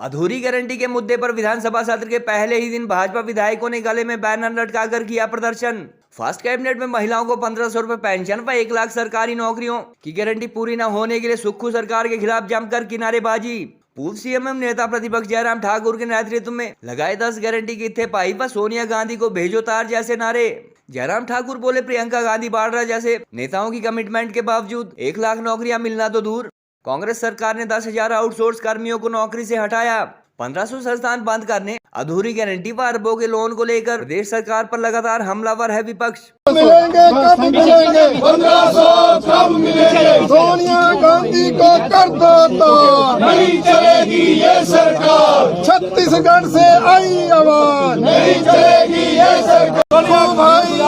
अधूरी गारंटी के मुद्दे पर विधानसभा सत्र के पहले ही दिन भाजपा विधायकों ने गले में बैनर लटकाकर किया प्रदर्शन। फर्स्ट कैबिनेट में महिलाओं को 1500 रुपए पेंशन व 1 लाख सरकारी नौकरियों की गारंटी पूरी न होने के लिए सुक्खू सरकार के खिलाफ जमकर किनारेबाजी। पूर्व सीएम एवं नेता प्रतिपक्ष जयराम ठाकुर के नेतृत्व में लगाए 10 गारंटी की इत्तेफाई व सोनिया गांधी को भेजो तार जैसे नारे। जयराम ठाकुर बोले, प्रियंका गांधी वाड्रा जैसे नेताओं की कमिटमेंट के बावजूद 1 लाख नौकरियां मिलना तो दूर, कांग्रेस सरकार ने 10,000 आउटसोर्स कर्मियों को नौकरी से हटाया। 1500 संस्थान बंद करने, अधूरी गारंटी व अरबों के लोन को लेकर प्रदेश सरकार पर लगातार हमलावर है विपक्ष। मिलेंगे कब मिलेंगे 1500 कब मिलेंगे, सोनिया गांधी को कर दो तो नहीं चलेगी ये सरकार। छत्तीसगढ़ से आई आवाज, नहीं चलेगी ये सरकार। सुक्खू भाई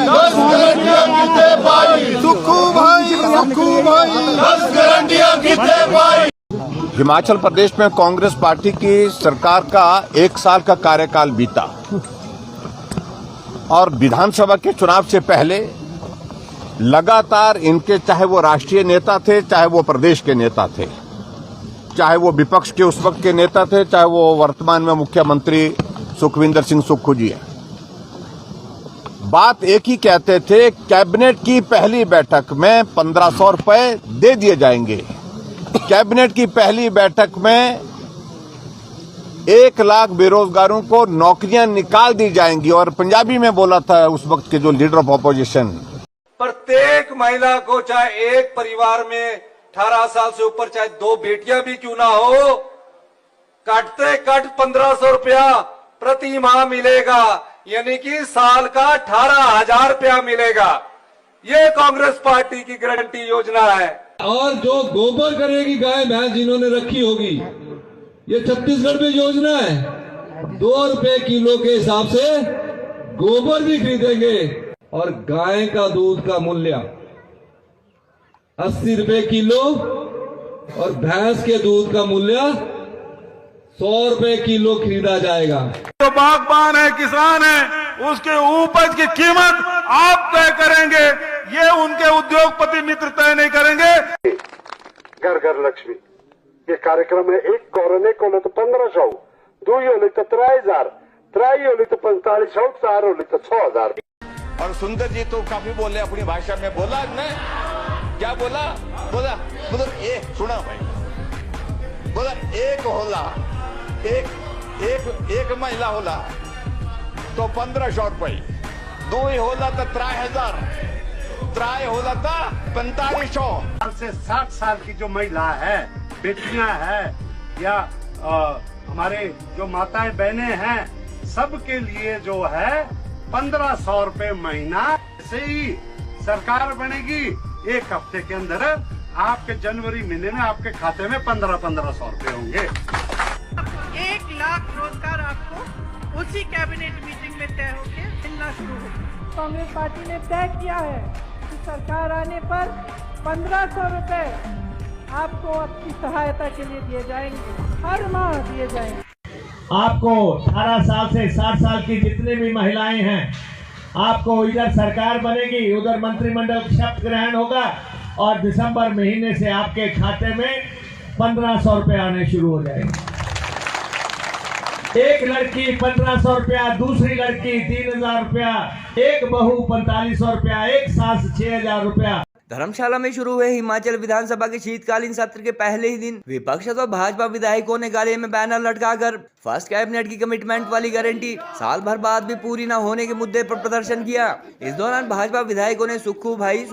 10 गारंटियां कितने पाई, सुक्खू भाई 10 गारंटियां कितने पाई। हिमाचल प्रदेश में कांग्रेस पार्टी की सरकार का 1 साल का कार्यकाल बीता और विधानसभा के चुनाव से पहले लगातार इनके, चाहे वो राष्ट्रीय नेता थे, चाहे वो प्रदेश के नेता थे, चाहे वो विपक्ष के उस वक्त के नेता थे, चाहे वो वर्तमान में मुख्यमंत्री सुखविंदर सिंह सुक्खू जी हैं, बात एक ही कहते थे, कैबिनेट की पहली बैठक में 1500 रुपए दे दिए जाएंगे। कैबिनेट की पहली बैठक में 1 लाख बेरोजगारों को नौकरियां निकाल दी जाएंगी। और पंजाबी में बोला था उस वक्त के जो लीडर ऑफ ऑपोजिशन, प्रत्येक महिला को, चाहे एक परिवार में 18 साल से ऊपर चाहे 2 बेटियां भी क्यों ना हो, कटते कट 1500 रुपया प्रति माह मिलेगा, यानी कि साल का 18,000 रुपया मिलेगा। ये कांग्रेस पार्टी की गारंटी योजना है। और जो गोबर करेगी गाय भैंस जिन्होंने रखी होगी, ये छत्तीसगढ़ में योजना है। 2 रुपए किलो के हिसाब से गोबर भी खरीदेंगे और गाय का दूध का मूल्य 80 रुपए किलो और भैंस के दूध का मूल्य 100 रुपए किलो खरीदा जाएगा। जो बागबान है, किसान है, उसके उपज की कीमत आप तय करेंगे, ये उनके उद्योगपति मित्र तय नहीं करेंगे। घर घर लक्ष्मी ये कार्यक्रम है। एक कोरोने को तो 1500, 2 होली तो 3000, 3 होली तो 4500, 4 होली तो 6000। और सुंदर जी तो काफी बोले अपनी भाषा में, बोला ने क्या बोला सुना भाई, बोला एक होला, एक महिला होला तो 1500 रुपये, 2 होला तो 3000, 3 होला तो 4500। से 60 साल की जो महिला है, बेटियां हैं या हमारे जो माताएं बहनें हैं, सबके लिए जो है 1500 रुपए महीना से ही सरकार बनेगी। 1 हफ्ते के अंदर आपके जनवरी महीने में आपके खाते में 1500 रुपए होंगे। 1 लाख रोजगार आपको उसी कैबिनेट मीटिंग में तय होकर मिलना शुरू होगा। कांग्रेस पार्टी ने तय किया है कि सरकार आने पर 1500 रुपए आपको आपकी सहायता के लिए दिए जाएंगे, हर माह दिए जाएंगे। आपको 18 साल से 60 साल की जितने भी महिलाएं हैं, आपको इधर सरकार बनेगी, उधर मंत्रिमंडल शपथ ग्रहण होगा और दिसंबर महीने से आपके खाते में 1500 रुपए आने शुरू हो जाएंगे। एक लड़की 1500 रुपया, दूसरी लड़की 3000 रुपया, एक बहू 4500 रुपया, एक सास 6000 रुपया। धर्मशाला में शुरू हुए हिमाचल विधानसभा के शीतकालीन सत्र के पहले ही दिन विपक्ष व भाजपा विधायकों ने गले में बैनर लटकाकर फर्स्ट कैबिनेट की कमिटमेंट वाली गारंटी साल भर बाद भी पूरी न होने के मुद्दे पर प्रदर्शन किया। इस दौरान भाजपा विधायकों ने सुक्खू भाई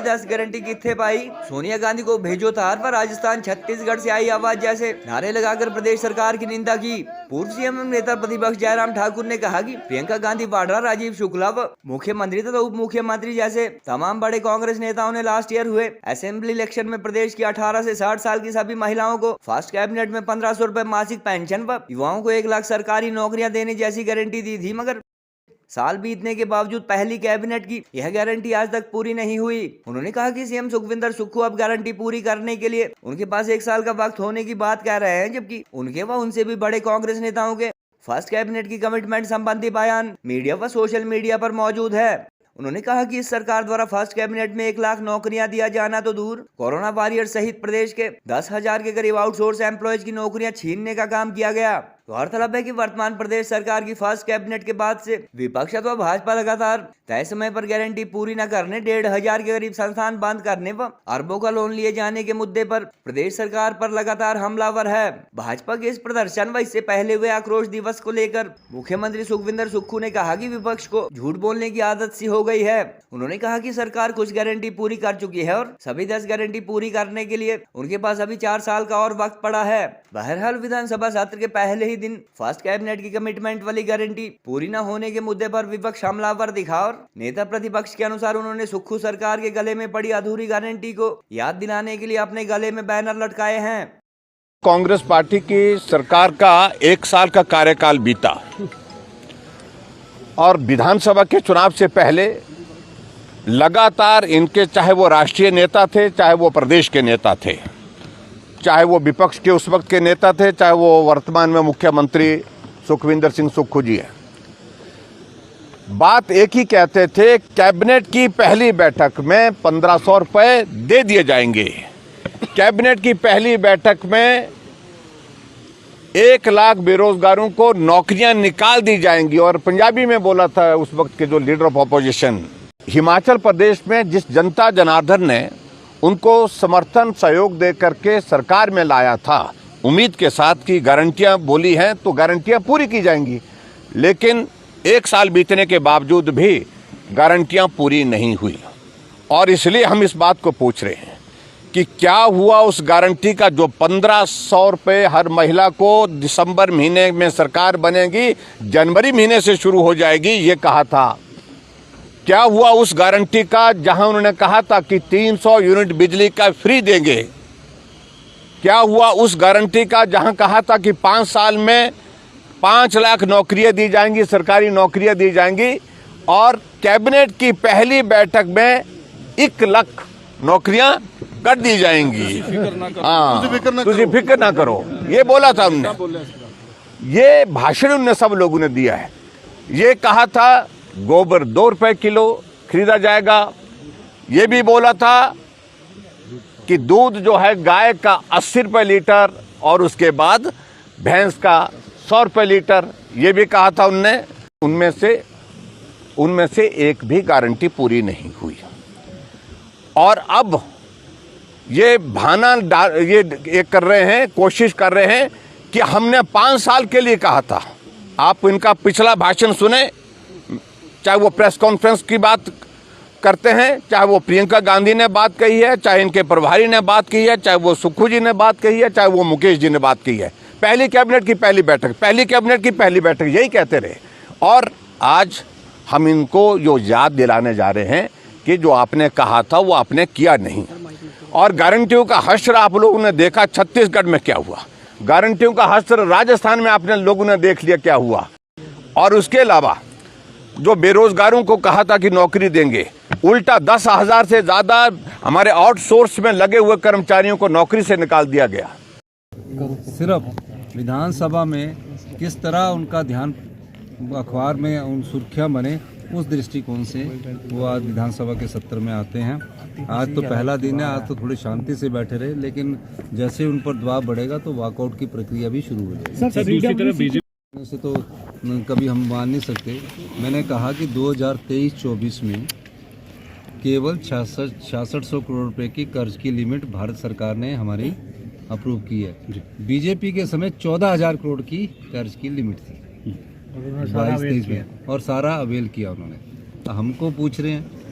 10 गारंटी की इत्तेफाई, सोनिया गांधी को भेजो तार पर राजस्थान छत्तीसगढ़ से आई आवाज जैसे नारे लगाकर प्रदेश सरकार की निंदा की। पूर्व सीएम नेता प्रतिपक्ष जयराम ठाकुर ने कहा कि प्रियंका गांधी वाड्रा, राजीव शुक्ला व मुख्यमंत्री तथा उप मुख्यमंत्री जैसे तमाम बड़े कांग्रेस नेताओं ने लास्ट ईयर हुए असेंबली इलेक्शन में प्रदेश की 18 से 60 साल की सभी महिलाओं को फर्स्ट कैबिनेट में 1500 रुपए मासिक पेंशन व युवाओं को 1 लाख सरकारी नौकरियां देने जैसी गारंटी दी थी, मगर साल बीतने के बावजूद पहली कैबिनेट की यह गारंटी आज तक पूरी नहीं हुई। उन्होंने कहा कि सीएम सुखविंदर सुक्खू अब गारंटी पूरी करने के लिए उनके पास 1 साल का वक्त होने की बात कह रहे हैं, जबकि उनके व उनसे भी बड़े कांग्रेस नेताओं के फर्स्ट कैबिनेट की कमिटमेंट संबंधी बयान मीडिया व सोशल मीडिया पर मौजूद है। उन्होंने कहा कि इस सरकार द्वारा फर्स्ट कैबिनेट में 1 लाख नौकरियां दिया जाना तो दूर, कोरोना वॉरियर सहित प्रदेश के 10,000 के करीब आउटसोर्स एम्प्लॉयज की नौकरियां छीनने का काम किया गया। गौरतलब है कि वर्तमान प्रदेश सरकार की फर्स्ट कैबिनेट के बाद से विपक्ष अथवा भाजपा लगातार तय समय पर गारंटी पूरी न करने, 1,500 के करीब संस्थान बंद करने व अरबों का लोन लिए जाने के मुद्दे पर प्रदेश सरकार पर लगातार हमलावर है। भाजपा के इस प्रदर्शन व इससे पहले हुए आक्रोश दिवस को लेकर मुख्यमंत्री सुखविंदर सुक्खू ने कहा कि विपक्ष को झूठ बोलने की आदत सी हो गई है। उन्होंने कहा कि सरकार कुछ गारंटी पूरी कर चुकी है और सभी 10 गारंटी पूरी करने के लिए उनके पास अभी 4 साल का और वक्त पड़ा है। बहरहाल विधानसभा सत्र के पहले ही दिन फर्स्ट कैबिनेट की कमिटमेंट वाली गारंटी पूरी न होने के मुद्दे पर विपक्ष हमलावर दिखा और नेता प्रतिपक्ष के अनुसार उन्होंने सुक्खू सरकार के गले में पड़ी अधूरी गारंटी को याद दिलाने के लिए अपने गले में बैनर लटकाए हैं। कांग्रेस पार्टी की सरकार का 1 साल का कार्यकाल बीता और विधानसभा के चुनाव से पहले लगातार इनके, चाहे वो राष्ट्रीय नेता थे, चाहे वो प्रदेश के नेता थे, चाहे वो विपक्ष के उस वक्त के नेता थे, चाहे वो वर्तमान में मुख्यमंत्री सुखविंदर सिंह सुक्खू जी हैं, बात एक ही कहते थे, कैबिनेट की पहली बैठक में 1500 रुपए दे दिए जाएंगे। कैबिनेट की पहली बैठक में 1 लाख बेरोजगारों को नौकरियां निकाल दी जाएंगी। और पंजाबी में बोला था उस वक्त के जो leader of opposition. Himachal Pradesh में जिस जनता जनार्दन ने उनको समर्थन सहयोग दे करके सरकार में लाया था, उम्मीद के साथ कि गारंटियां बोली हैं तो गारंटियां पूरी की जाएंगी, लेकिन 1 साल बीतने के बावजूद भी गारंटियां पूरी नहीं हुई। और इसलिए हम इस बात को पूछ रहे हैं कि क्या हुआ उस गारंटी का जो 1500 रुपये हर महिला को दिसंबर महीने में सरकार बनेगी, जनवरी महीने से शुरू हो जाएगी, ये कहा था। क्या हुआ उस गारंटी का जहां उन्होंने कहा था कि 300 यूनिट बिजली का फ्री देंगे? क्या हुआ उस गारंटी का जहां कहा था कि 5 साल में 5 लाख नौकरियां दी जाएंगी, सरकारी नौकरियां दी जाएंगी? और कैबिनेट की पहली बैठक में 1 लाख नौकरियां कर दी जाएंगी। हाँ, तुझे फिक्र ना करो, ये बोला था हमने। ये भाषण उनने सब लोगों ने दिया है। ये कहा था गोबर 2 रुपए किलो खरीदा जाएगा। ये भी बोला था कि दूध जो है गाय का 80 रुपए लीटर और उसके बाद भैंस का 100 रुपए लीटर, ये भी कहा था उनने। उनमें से एक भी गारंटी पूरी नहीं हुई। और अब ये ये कर रहे हैं, कोशिश कर रहे हैं कि हमने 5 साल के लिए कहा था। आप इनका पिछला भाषण सुने, चाहे वो प्रेस कॉन्फ्रेंस की बात करते हैं, चाहे वो प्रियंका गांधी ने बात कही है, चाहे इनके प्रभारी ने बात की है, चाहे वो सुक्खू जी ने बात कही है, चाहे वो मुकेश जी ने बात की है। पहली कैबिनेट की पहली बैठक, यही कहते रहे। और आज हम इनको जो याद दिलाने जा रहे हैं कि जो आपने कहा था वो आपने किया नहीं। और गारंटियों का हश्र आप लोगों ने देखा छत्तीसगढ़ में क्या हुआ, गारंटियों का हश्र राजस्थान में आपने लोगों ने देख लिया क्या हुआ। और उसके अलावा जो बेरोजगारों को कहा था कि नौकरी देंगे, उल्टा 10,000 से ज़्यादा हमारे आउटसोर्स में लगे हुए कर्मचारियों को नौकरी से निकाल दिया गया। सिर्फ विधानसभा में किस तरह उनका ध्यान अखबार में उन सुर्खियां बने, उस दृष्टिकोण से वो आज विधानसभा के सत्र में आते हैं। आज तो पहला दिन है, आज तो थोड़ी शांति से बैठे रहे, लेकिन जैसे उन पर दबाव बढ़ेगा तो वॉकआउट की प्रक्रिया भी शुरू हो जाएगी। दूसरी तरफ बीजेपी से तो कभी हम मान नहीं सकते। मैंने कहा कि 2023-24 में केवल 6600 करोड़ रुपए की कर्ज की लिमिट भारत सरकार ने हमारी अप्रूव की है। बीजेपी के समय 14,000 करोड़ की कर्ज की लिमिट थी 22-23 में, और सारा अवेल किया उन्होंने। हमको पूछ रहे हैं